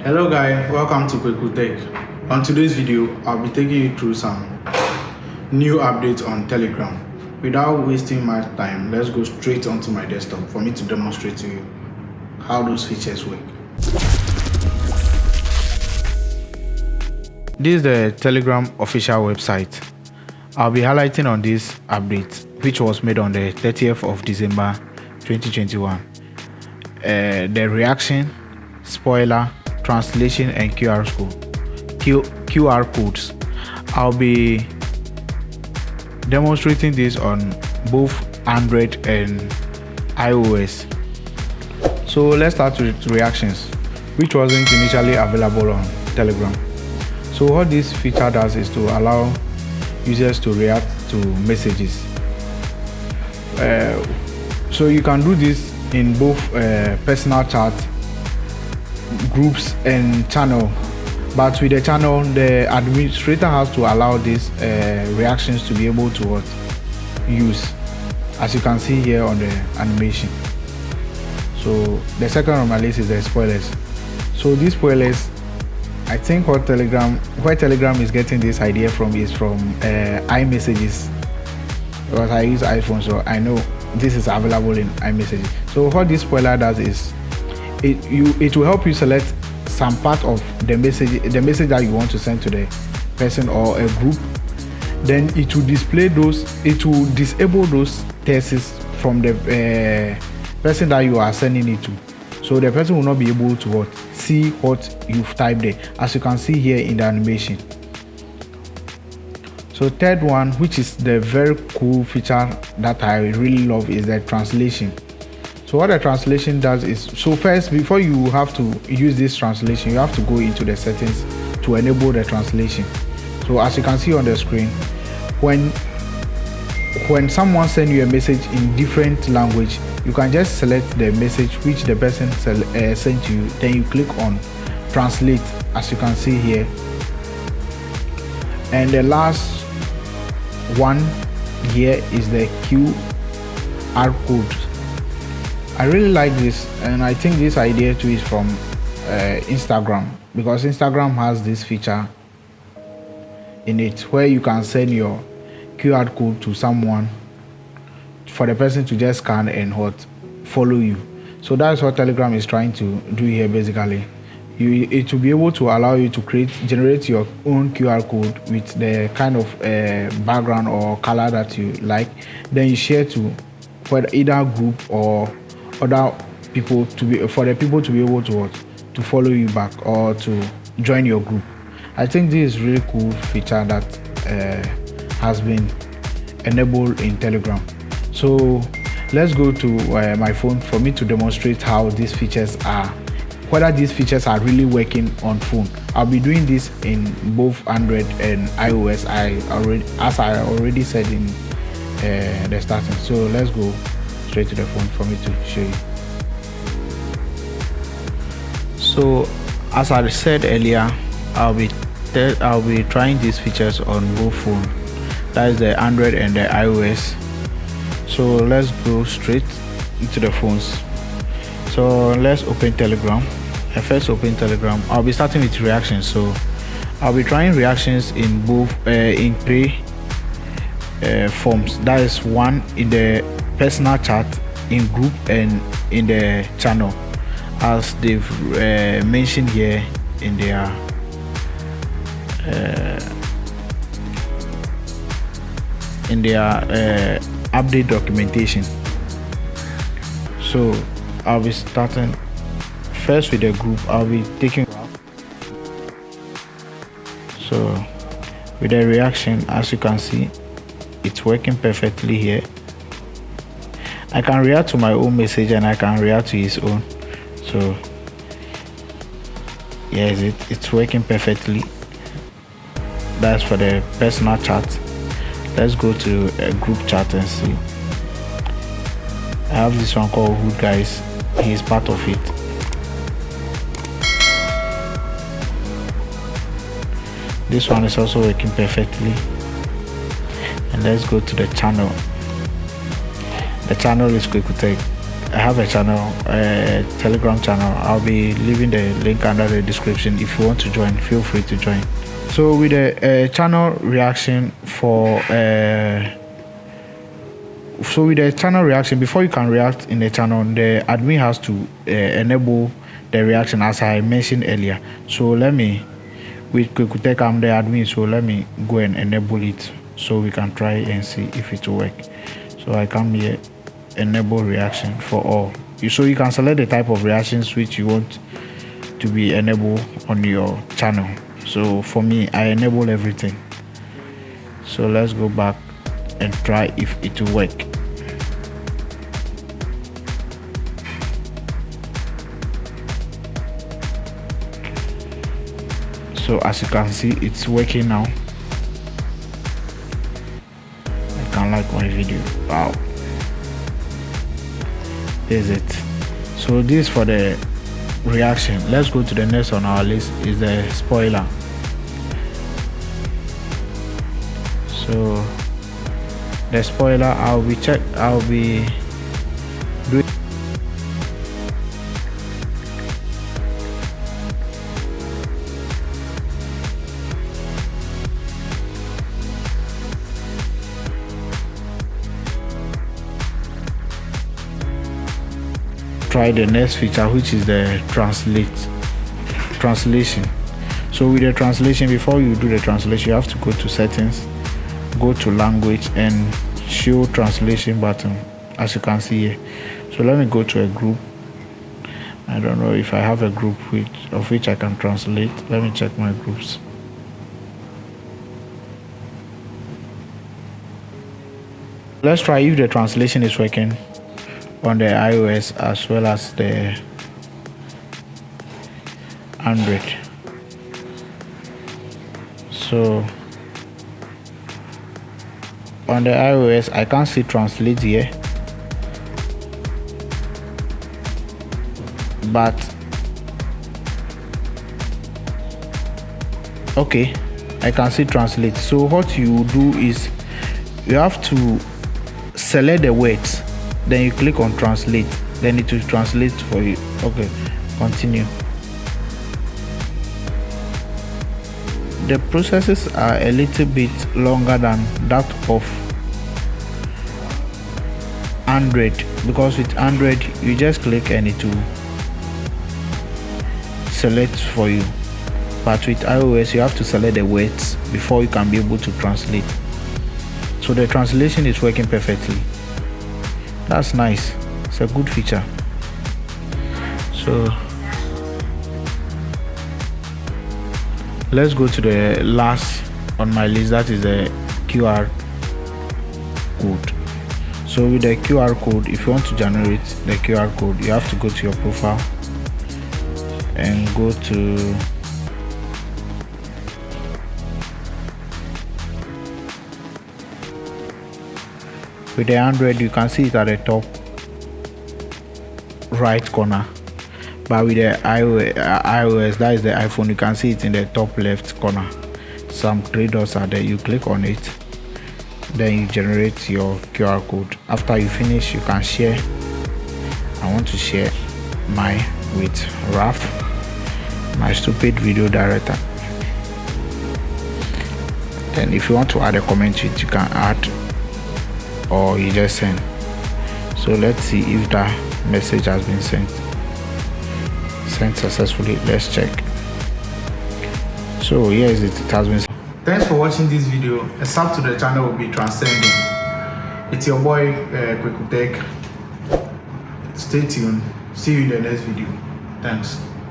Hello guys, welcome to Kweku Tech. On today's video, I'll be taking you through some new updates on Telegram. Without wasting my time, let's go straight onto my desktop for me to demonstrate to you how those features work. This is the Telegram official website. I'll be highlighting on this update, which was made on the 30th of December 2021. The reaction, spoiler, translation, and QR codes. I'll be demonstrating this on both Android and iOS. So let's start with reactions, which wasn't initially available on Telegram. So what this feature does is to allow users to react to messages. So you can do this in both personal chat, groups, and channel. But with the channel, the administrator has to allow these reactions to be able to use, as you can see here on the animation. So the second on my list is the spoilers. So these spoilers, I think where Telegram is getting this idea from is from iMessages, because I use iPhone, so I know this is available in iMessages. So what this spoiler does is it will help you select some part of the message that you want to send to the person or a group. Then it will disable those texts from the person that you are sending it to. So the person will not be able to see what you've typed there, as you can see here in the animation. So third one, which is the very cool feature that I really love, is the translation. So what the translation does is, so first, before you have to use this translation, you have to go into the settings to enable the translation. So as you can see on the screen, when someone sends you a message in different language, you can just select the message which the person sent you, then you click on translate, as you can see here. And the last one here is the QR code. I really like this, and I think this idea too is from Instagram, because Instagram has this feature in it where you can send your QR code to someone for the person to just scan and follow you. So that's what Telegram is trying to do here. Basically, it will be able to allow you to generate your own QR code with the kind of background or color that you like. Then you share to either group or other people for the people to be able to follow you back or to join your group. I think this is really cool feature that has been enabled in Telegram. So let's go to my phone for me to demonstrate how these features are, whether these features are really working on phone. I'll be doing this in both Android and iOS, as I already said in the starting. So let's go straight to the phone for me to show you. So as I said earlier, I'll be trying these features on both phone, that is the Android and the iOS. So let's go straight into the phones. So let's open Telegram. I first open Telegram. I'll be starting with reactions. So I'll be trying reactions in both in three forms. That is one in the personal chat, in group, and in the channel, as they've mentioned here in their update documentation. So I'll be starting first with the group. I'll be taking so with the reaction, as you can see, it's working perfectly here. I can react to my own message and I can react to his own. So yes, it's working perfectly. That's for the personal chat. Let's go to a group chat and see. I have this one called Hood Guys. He is part of it. This one is also working perfectly. And let's go to the channel. The channel is Kweku Tech. I have a channel, a Telegram channel. I'll be leaving the link under the description. If you want to join, feel free to join. So with a channel reaction for before you can react in the channel, the admin has to enable the reaction as I mentioned earlier. So let me, with Kwekutech, I'm the admin, so let me go and enable it so we can try and see if it will work. So I come here, enable reaction for all. So you can select the type of reactions which you want to be enabled on your channel. So for me, I enable everything. So let's go back and try if it will work. So as you can see, it's working now. I can like my video. Wow, this is it. So this for the reaction. Let's go to the next on our list is the spoiler. So the spoiler, I'll be doing try the next feature, which is the translation. So with the translation, before you do the translation, you have to go to settings, go to language and show translation button, as you can see here. So let me go to a group. I don't know if I have a group of which I can translate. Let me check my groups. Let's try if the translation is working on the iOS as well as the Android. So on the iOS, I can't see translate here, but okay, I can see translate. So what you do is you have to select the words, then you click on translate, then it will translate for you. Okay, continue. The processes are a little bit longer than that of Android, because with Android you just click and it will select for you, but with iOS you have to select the words before you can be able to translate. So the translation is working perfectly. That's nice. It's a good feature. So let's go to the last on my list, that is the QR code. So with the QR code, if you want to generate the QR code, you have to go to your profile and go to with the Android, you can see it at the top right corner, but with the iOS, that is the iPhone, you can see it in the top left corner. Some three dots are there. You click on it, then you generate your QR code. After you finish, you can share. I want to share mine with Raf, my stupid video director. Then if you want to add a comment to it, you can add, or you just send. So let's see if that message has been sent successfully. Let's check. So yes, it has been. Thanks for watching this video. A sub to the channel will be transcending. It's your boy Kwekutech. Stay tuned. See you in the next video. Thanks.